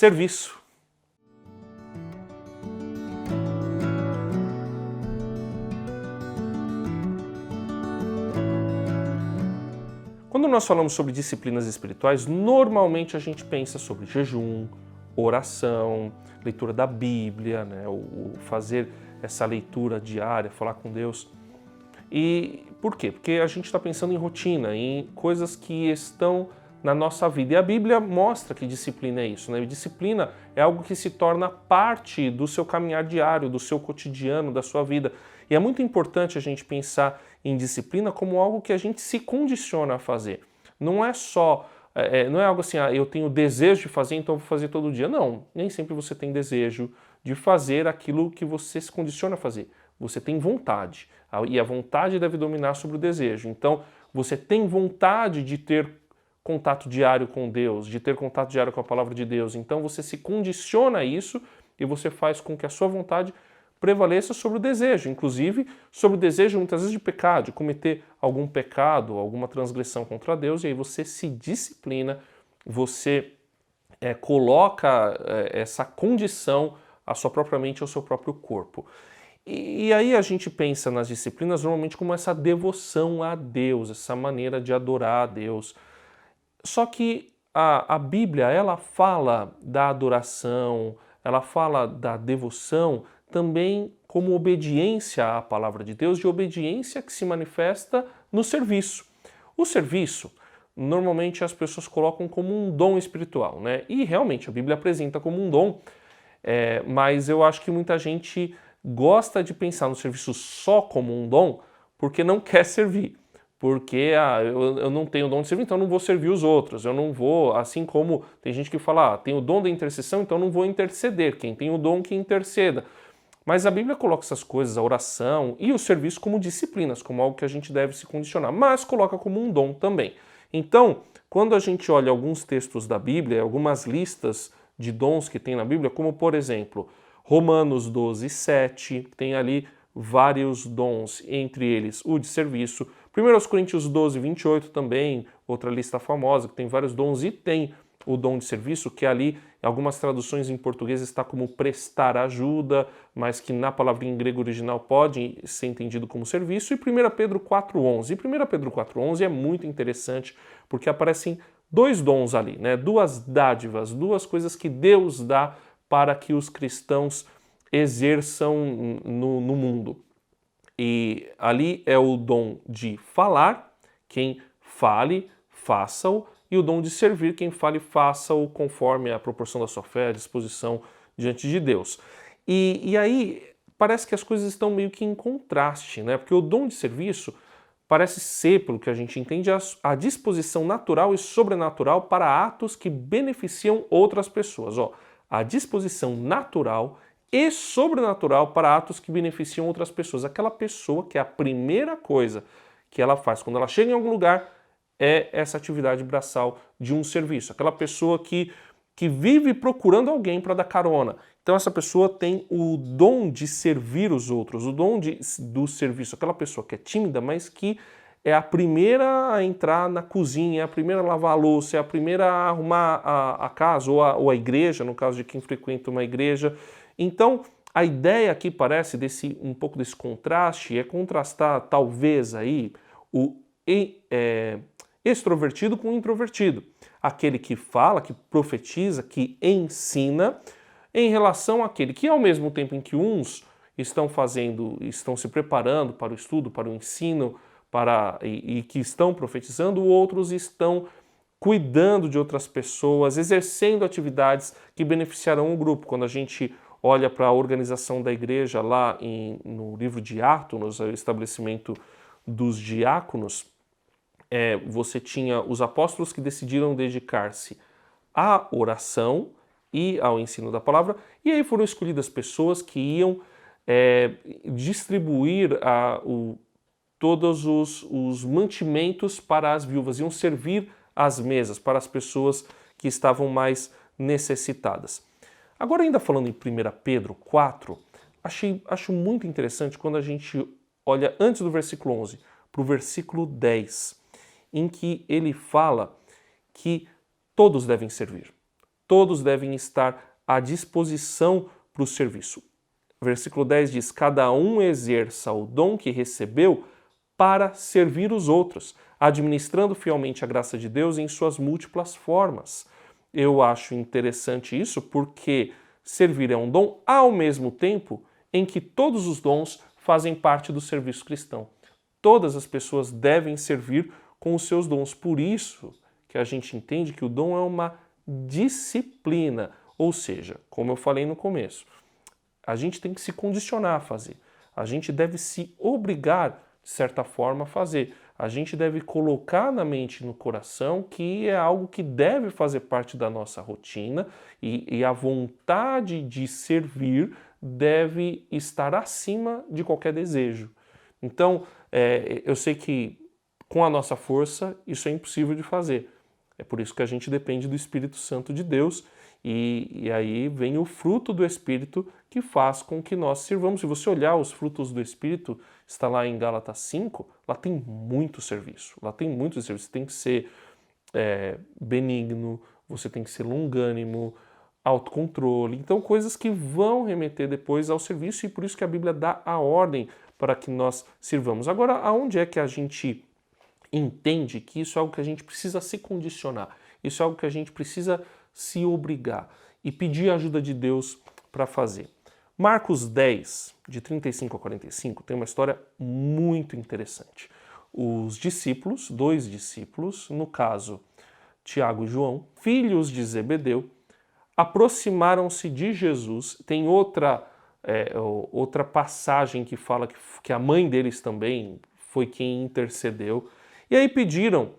serviço. Quando nós falamos sobre disciplinas espirituais, normalmente a gente pensa sobre jejum, oração, leitura da Bíblia, né, o fazer essa leitura diária, falar com Deus. E por quê? Porque a gente está pensando em rotina, em coisas que estão na nossa vida. E a Bíblia mostra que disciplina é isso, né? Disciplina é algo que se torna parte do seu caminhar diário, do seu cotidiano, da sua vida. E é muito importante a gente pensar em disciplina como algo que a gente se condiciona a fazer. Não é só, não é algo assim, eu tenho desejo de fazer, então vou fazer todo dia. Não, nem sempre você tem desejo de fazer aquilo que você se condiciona a fazer. Você tem vontade, e a vontade deve dominar sobre o desejo. Então, você tem vontade de ter contato diário com Deus, de ter contato diário com a palavra de Deus. Então, você se condiciona a isso e você faz com que a sua vontade prevaleça sobre o desejo, inclusive sobre o desejo muitas vezes de pecar, de cometer algum pecado, alguma transgressão contra Deus, e aí você se disciplina, você coloca essa condição à sua própria mente, ao seu próprio corpo. E aí a gente pensa nas disciplinas normalmente como essa devoção a Deus, essa maneira de adorar a Deus. Só que a Bíblia, ela fala da adoração, ela fala da devoção também como obediência à palavra de Deus, de obediência que se manifesta no serviço. O serviço, normalmente as pessoas colocam como um dom espiritual, né? E realmente a Bíblia apresenta como um dom, mas eu acho que muita gente gosta de pensar no serviço só como um dom porque não quer servir. Porque eu não tenho dom de servir, então eu não vou servir os outros. Eu não vou, assim como tem gente que fala, tem o dom da intercessão, então eu não vou interceder. Quem tem o dom que interceda. Mas a Bíblia coloca essas coisas, a oração e o serviço como disciplinas, como algo que a gente deve se condicionar, mas coloca como um dom também. Então, quando a gente olha alguns textos da Bíblia, algumas listas de dons que tem na Bíblia, como por exemplo, Romanos 12, 7, tem ali vários dons, entre eles o de serviço. 1 Coríntios 12, 28 também, outra lista famosa, que tem vários dons, e tem o dom de serviço, que ali, em algumas traduções em português, está como prestar ajuda, mas que na palavrinha em grego original pode ser entendido como serviço, e 1 Pedro 4,11. E 1 Pedro 4,11 é muito interessante, porque aparecem dois dons ali, né? Duas dádivas, duas coisas que Deus dá para que os cristãos exerçam no mundo. E ali é o dom de falar, quem fale, faça-o, e o dom de servir, quem fale, faça-o conforme a proporção da sua fé, a disposição diante de Deus. E aí parece que as coisas estão meio que em contraste, né? Porque o dom de serviço parece ser, pelo que a gente entende, a disposição natural e sobrenatural para atos que beneficiam outras pessoas. A disposição natural e sobrenatural para atos que beneficiam outras pessoas. Aquela pessoa que é a primeira coisa que ela faz quando ela chega em algum lugar é essa atividade braçal de um serviço. Aquela pessoa que vive procurando alguém para dar carona. Então essa pessoa tem o dom de servir os outros, o dom do serviço. Aquela pessoa que é tímida, mas que é a primeira a entrar na cozinha, é a primeira a lavar a louça, é a primeira a arrumar a casa ou a igreja, no caso de quem frequenta uma igreja. Então, a ideia aqui parece um pouco desse contraste, é contrastar talvez aí o extrovertido com o introvertido. Aquele que fala, que profetiza, que ensina, em relação àquele que ao mesmo tempo em que uns estão se preparando para o estudo, para o ensino, e que estão profetizando, outros estão cuidando de outras pessoas, exercendo atividades que beneficiarão o grupo. Quando a gente olha para a organização da igreja lá no livro de Atos, o estabelecimento dos diáconos, você tinha os apóstolos que decidiram dedicar-se à oração e ao ensino da palavra, e aí foram escolhidas pessoas que iam distribuir todos os mantimentos para as viúvas, iam servir as mesas para as pessoas que estavam mais necessitadas. Agora, ainda falando em 1 Pedro 4, acho muito interessante quando a gente olha antes do versículo 11 para o versículo 10, em que ele fala que todos devem servir. todos devem estar à disposição para o serviço. Versículo 10 diz: cada um exerça o dom que recebeu para servir os outros, administrando fielmente a graça de Deus em suas múltiplas formas. Eu acho interessante isso porque servir é um dom ao mesmo tempo em que todos os dons fazem parte do serviço cristão. Todas as pessoas devem servir com os seus dons. Por isso que a gente entende que o dom é uma disciplina. Ou seja, como eu falei no começo, a gente tem que se condicionar a fazer. A gente deve se obrigar, de certa forma, a fazer. A gente deve colocar na mente e no coração que é algo que deve fazer parte da nossa rotina e a vontade de servir deve estar acima de qualquer desejo. Então, eu sei que com a nossa força isso é impossível de fazer. É por isso que a gente depende do Espírito Santo de Deus e aí vem o fruto do Espírito que faz com que nós sirvamos. Se você olhar os frutos do Espírito, está lá em Gálatas 5, lá tem muito serviço. Lá tem muito serviço. Você tem que ser benigno, você tem que ser longânimo, autocontrole. Então, coisas que vão remeter depois ao serviço e por isso que a Bíblia dá a ordem para que nós sirvamos. Agora, aonde é que a gente entende que isso é algo que a gente precisa se condicionar? Isso é algo que a gente precisa se obrigar e pedir a ajuda de Deus para fazer. Marcos 10, de 35 a 45, tem uma história muito interessante. Os discípulos, 2 discípulos, no caso Tiago e João, filhos de Zebedeu, aproximaram-se de Jesus. Tem outra passagem que fala que a mãe deles também foi quem intercedeu. E aí pediram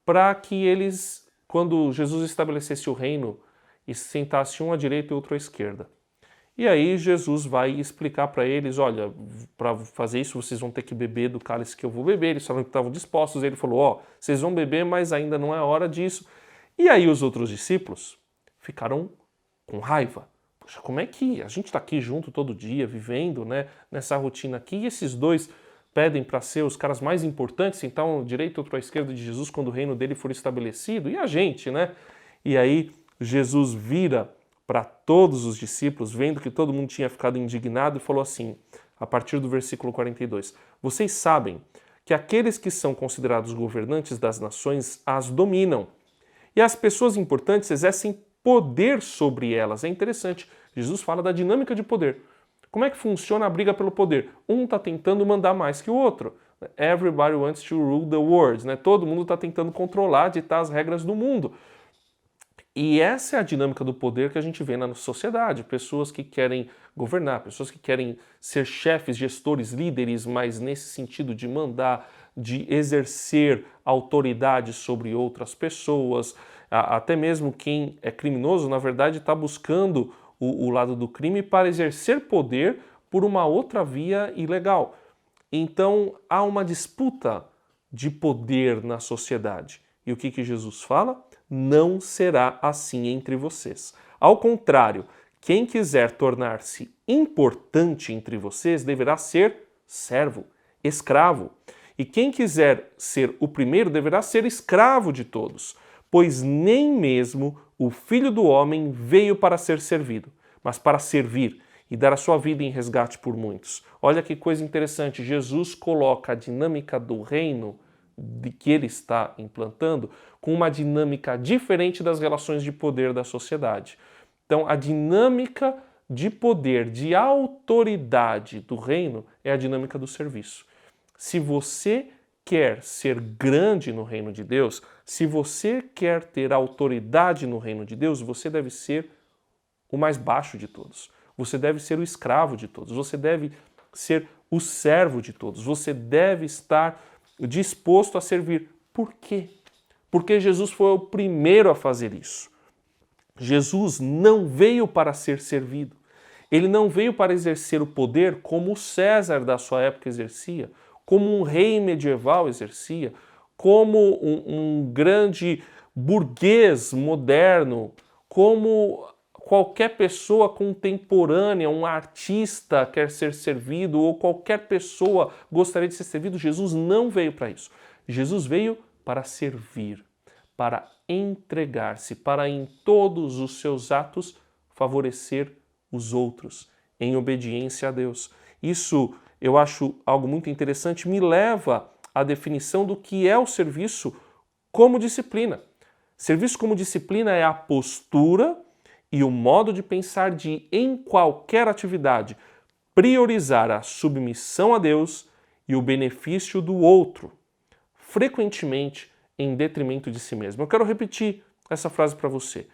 para que eles, quando Jesus estabelecesse o reino, e se sentasse um à direita e outro à esquerda. E aí Jesus vai explicar para eles, olha, para fazer isso vocês vão ter que beber do cálice que eu vou beber. Eles falaram que estavam dispostos. Ele falou, vocês vão beber, mas ainda não é hora disso. E aí os outros discípulos ficaram com raiva. Poxa, como é que a gente está aqui junto todo dia, vivendo, né, nessa rotina aqui, e esses dois pedem para ser os caras mais importantes, então à direita e outro à esquerda de Jesus quando o reino dele for estabelecido? E a gente, né? E aí Jesus vira para todos os discípulos, vendo que todo mundo tinha ficado indignado, e falou assim, a partir do versículo 42, vocês sabem que aqueles que são considerados governantes das nações as dominam, e as pessoas importantes exercem poder sobre elas. É interessante, Jesus fala da dinâmica de poder. Como é que funciona a briga pelo poder? Um está tentando mandar mais que o outro. Everybody wants to rule the world, né? Todo mundo está tentando controlar, ditar as regras do mundo. E essa é a dinâmica do poder que a gente vê na sociedade. Pessoas que querem governar, pessoas que querem ser chefes, gestores, líderes, mas nesse sentido de mandar, de exercer autoridade sobre outras pessoas. Até mesmo quem é criminoso, na verdade, está buscando o lado do crime para exercer poder por uma outra via ilegal. Então, há uma disputa de poder na sociedade. E o que Jesus fala? Não será assim entre vocês. Ao contrário, quem quiser tornar-se importante entre vocês deverá ser servo, escravo. E quem quiser ser o primeiro deverá ser escravo de todos, pois nem mesmo o Filho do Homem veio para ser servido, mas para servir e dar a sua vida em resgate por muitos. Olha que coisa interessante, Jesus coloca a dinâmica do reino de que ele está implantando com uma dinâmica diferente das relações de poder da sociedade. Então, a dinâmica de poder, de autoridade do reino é a dinâmica do serviço. Se você quer ser grande no reino de Deus, se você quer ter autoridade no reino de Deus, você deve ser o mais baixo de todos. Você deve ser o escravo de todos. Você deve ser o servo de todos. Você deve estar disposto a servir. Por quê? Porque Jesus foi o primeiro a fazer isso. Jesus não veio para ser servido. Ele não veio para exercer o poder como o César da sua época exercia, como um rei medieval exercia, como um grande burguês moderno, como qualquer pessoa contemporânea, um artista quer ser servido ou qualquer pessoa gostaria de ser servido. Jesus não veio para isso. Jesus veio para servir, para entregar-se, para em todos os seus atos favorecer os outros, em obediência a Deus. Isso eu acho algo muito interessante, me leva à definição do que é o serviço como disciplina. Serviço como disciplina é a postura e o modo de pensar de, em qualquer atividade, priorizar a submissão a Deus e o benefício do outro, frequentemente em detrimento de si mesmo. Eu quero repetir essa frase para você.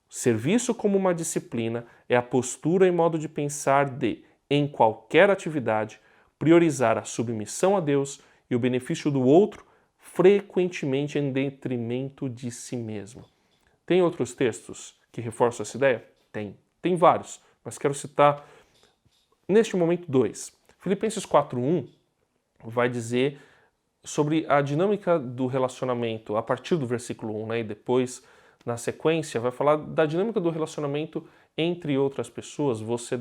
Serviço como uma disciplina é a postura e modo de pensar de, em qualquer atividade, priorizar a submissão a Deus e o benefício do outro, frequentemente em detrimento de si mesmo. Tem outros textos que reforçam essa ideia? Tem vários, mas quero citar neste momento 2. Filipenses 4:1 vai dizer sobre a dinâmica do relacionamento a partir do versículo 1, né? E depois, na sequência, vai falar da dinâmica do relacionamento entre outras pessoas. Vocês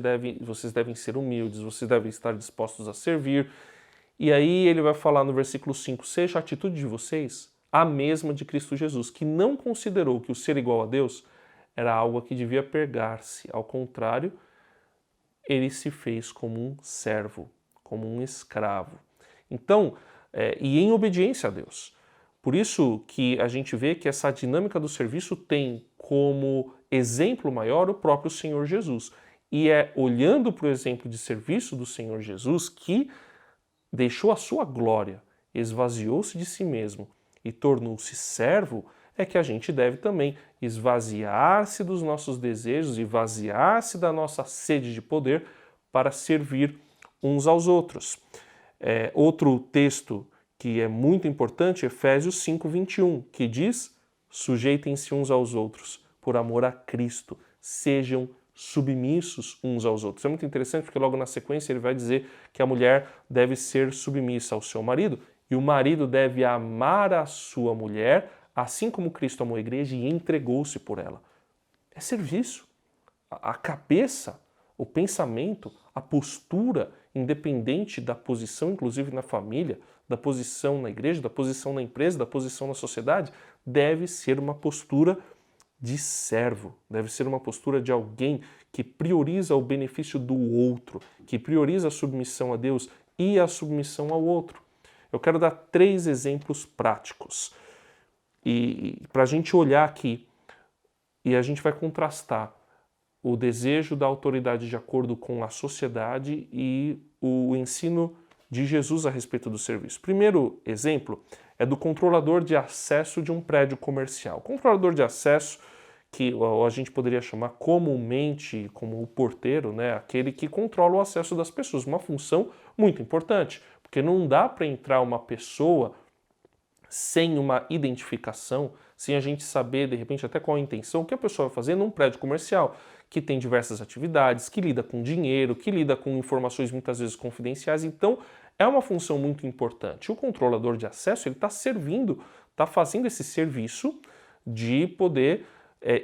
devem ser humildes, vocês devem estar dispostos a servir. E aí ele vai falar no versículo 5, seja a atitude de vocês a mesma de Cristo Jesus, que não considerou que o ser igual a Deus era algo a que devia pegar-se. Ao contrário, ele se fez como um servo, como um escravo. Então, e em obediência a Deus. Por isso que a gente vê que essa dinâmica do serviço tem como exemplo maior o próprio Senhor Jesus. E é olhando para o exemplo de serviço do Senhor Jesus que deixou a sua glória, esvaziou-se de si mesmo e tornou-se servo, é que a gente deve também esvaziar-se dos nossos desejos, esvaziar-se da nossa sede de poder para servir uns aos outros. Outro texto que é muito importante, Efésios 5:21, que diz: sujeitem-se uns aos outros por amor a Cristo, sejam submissos uns aos outros. É muito interessante porque logo na sequência ele vai dizer que a mulher deve ser submissa ao seu marido e o marido deve amar a sua mulher, assim como Cristo amou a igreja e entregou-se por ela. É serviço. A cabeça, o pensamento, a postura, independente da posição, inclusive na família, da posição na igreja, da posição na empresa, da posição na sociedade, deve ser uma postura de servo, deve ser uma postura de alguém que prioriza o benefício do outro, que prioriza a submissão a Deus e a submissão ao outro. Eu quero dar 3 exemplos práticos e para a gente olhar aqui e a gente vai contrastar o desejo da autoridade de acordo com a sociedade e o ensino de Jesus a respeito do serviço. Primeiro exemplo é do controlador de acesso de um prédio comercial. Controlador de acesso, que a gente poderia chamar comumente como o porteiro, né? Aquele que controla o acesso das pessoas. Uma função muito importante, porque não dá para entrar uma pessoa sem uma identificação, sem a gente saber, de repente, até qual a intenção, o que a pessoa vai fazer num prédio comercial, que tem diversas atividades, que lida com dinheiro, que lida com informações muitas vezes confidenciais. Então, é uma função muito importante. O controlador de acesso, ele está servindo, está fazendo esse serviço de poder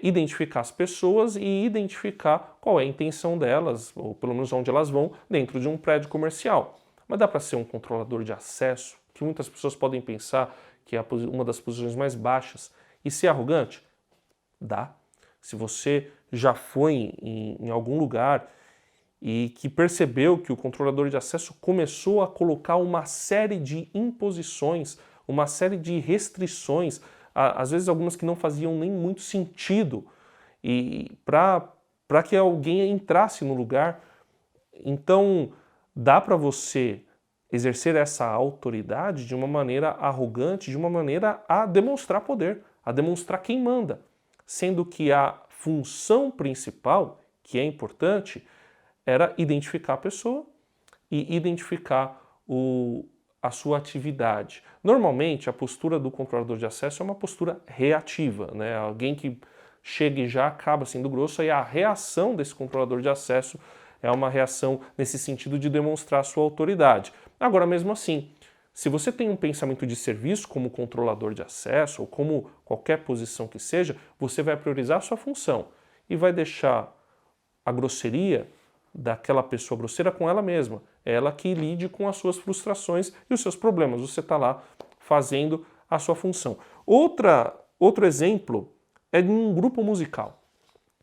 identificar as pessoas e identificar qual é a intenção delas, ou pelo menos onde elas vão, dentro de um prédio comercial. Mas dá para ser um controlador de acesso, que muitas pessoas podem pensar que é uma das posições mais baixas, e ser arrogante? Dá. Se você já foi em algum lugar e que percebeu que o controlador de acesso começou a colocar uma série de imposições, uma série de restrições, às vezes algumas que não faziam nem muito sentido, e para que alguém entrasse no lugar. Então, dá para você exercer essa autoridade de uma maneira arrogante, de uma maneira a demonstrar poder, a demonstrar quem manda, sendo que a função principal, que é importante, era identificar a pessoa e identificar a sua atividade. Normalmente, a postura do controlador de acesso é uma postura reativa, né? Alguém que chega e já acaba sendo grosso, e a reação desse controlador de acesso é uma reação nesse sentido de demonstrar sua autoridade. Agora, mesmo assim, se você tem um pensamento de serviço como controlador de acesso ou como qualquer posição que seja, você vai priorizar a sua função e vai deixar a grosseria daquela pessoa grosseira com ela mesma. Ela que lide com as suas frustrações e os seus problemas. Você está lá fazendo a sua função. Outra Outro exemplo é de um grupo musical.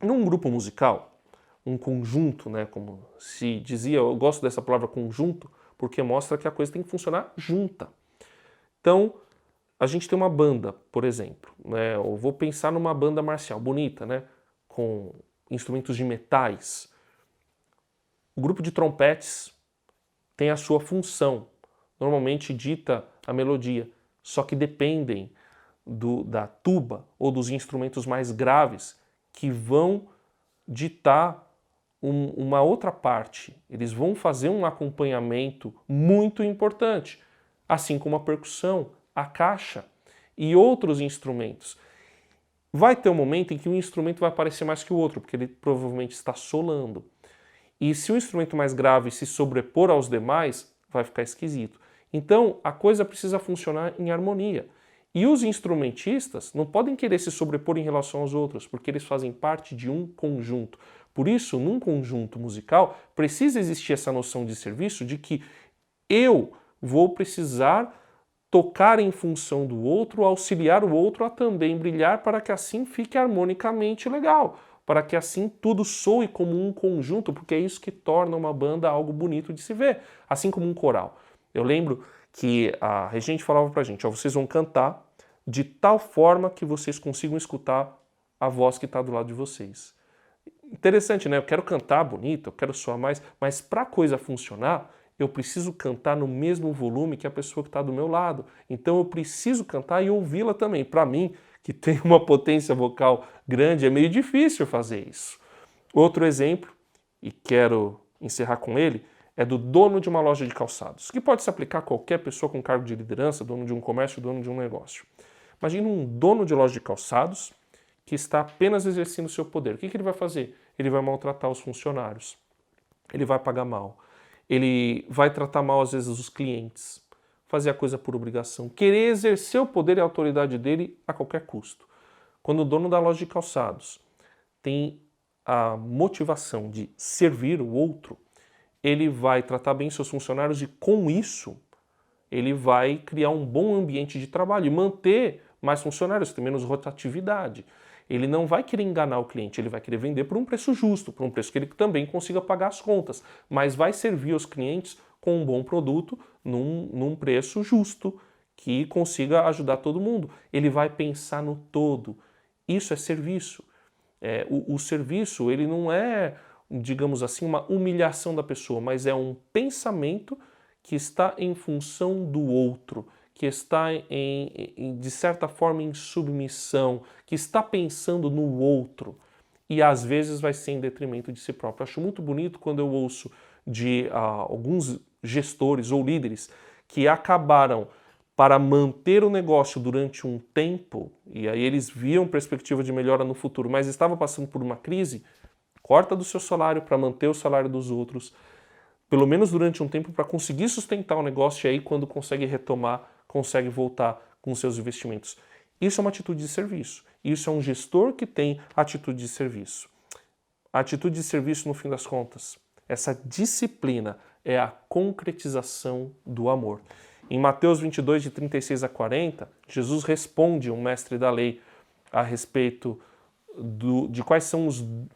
Num grupo musical, um conjunto, né, como se dizia, eu gosto dessa palavra conjunto, porque mostra que a coisa tem que funcionar junta. Então, a gente tem uma banda, por exemplo, né, eu vou pensar numa banda marcial bonita, né, com instrumentos de metais. O grupo de trompetes tem a sua função, normalmente dita a melodia, só que dependem da tuba ou dos instrumentos mais graves que vão ditar uma outra parte. Eles vão fazer um acompanhamento muito importante, assim como a percussão, a caixa e outros instrumentos. Vai ter um momento em que um instrumento vai aparecer mais que o outro, porque ele provavelmente está solando. E se o instrumento mais grave se sobrepor aos demais, vai ficar esquisito. Então, a coisa precisa funcionar em harmonia. E os instrumentistas não podem querer se sobrepor em relação aos outros, porque eles fazem parte de um conjunto. Por isso, num conjunto musical, precisa existir essa noção de serviço de que eu vou precisar tocar em função do outro, auxiliar o outro a também brilhar para que assim fique harmonicamente legal, para que assim tudo soe como um conjunto, porque é isso que torna uma banda algo bonito de se ver, assim como um coral. Eu lembro que a regente falava pra gente, ó, vocês vão cantar de tal forma que vocês consigam escutar a voz que está do lado de vocês. Interessante, né? Eu quero cantar bonito, eu quero soar mais, mas para a coisa funcionar, eu preciso cantar no mesmo volume que a pessoa que está do meu lado. Então eu preciso cantar e ouvi-la também. Para mim, que tem uma potência vocal grande, é meio difícil fazer isso. Outro exemplo, e quero encerrar com ele, é do dono de uma loja de calçados, que pode se aplicar a qualquer pessoa com cargo de liderança, dono de um comércio, dono de um negócio. Imagina um dono de loja de calçados que está apenas exercendo seu poder. O que ele vai fazer? Ele vai maltratar os funcionários, ele vai pagar mal, ele vai tratar mal às vezes os clientes, fazer a coisa por obrigação, querer exercer o poder e a autoridade dele a qualquer custo. Quando o dono da loja de calçados tem a motivação de servir o outro, ele vai tratar bem seus funcionários e com isso ele vai criar um bom ambiente de trabalho e manter mais funcionários, ter menos rotatividade. Ele não vai querer enganar o cliente, ele vai querer vender por um preço justo, por um preço que ele também consiga pagar as contas, mas vai servir aos clientes com um bom produto num preço justo, que consiga ajudar todo mundo. Ele vai pensar no todo. Isso é serviço. O serviço, ele não é, digamos assim, uma humilhação da pessoa, mas é um pensamento que está em função do outro, que está, de certa forma, em submissão, que está pensando no outro e às vezes vai ser em detrimento de si próprio. Eu acho muito bonito quando eu ouço de alguns gestores ou líderes que acabaram para manter o negócio durante um tempo, e aí eles viam perspectiva de melhora no futuro, mas estavam passando por uma crise, corta do seu salário para manter o salário dos outros, pelo menos durante um tempo, para conseguir sustentar o negócio, e aí quando consegue retomar, consegue voltar com seus investimentos. Isso é uma atitude de serviço. Isso é um gestor que tem atitude de serviço. A atitude de serviço, no fim das contas, essa disciplina é a concretização do amor. Em Mateus 22, de 36 a 40, Jesus responde um mestre da lei a respeito de quais são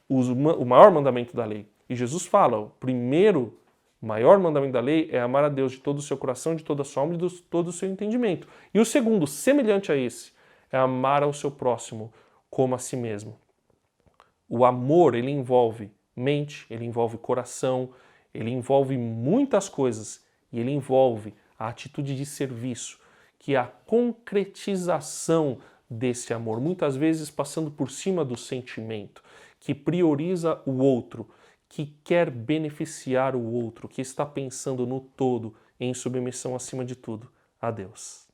o maior mandamento da lei. E Jesus fala, o primeiro maior mandamento da lei é amar a Deus de todo o seu coração, de toda a sua alma e de todo o seu entendimento. E o segundo, semelhante a esse, é amar ao seu próximo como a si mesmo. O amor, ele envolve mente, ele envolve coração, ele envolve muitas coisas e ele envolve a atitude de serviço, que é a concretização desse amor, muitas vezes passando por cima do sentimento, que prioriza o outro, que quer beneficiar o outro, que está pensando no todo, em submissão acima de tudo a Deus.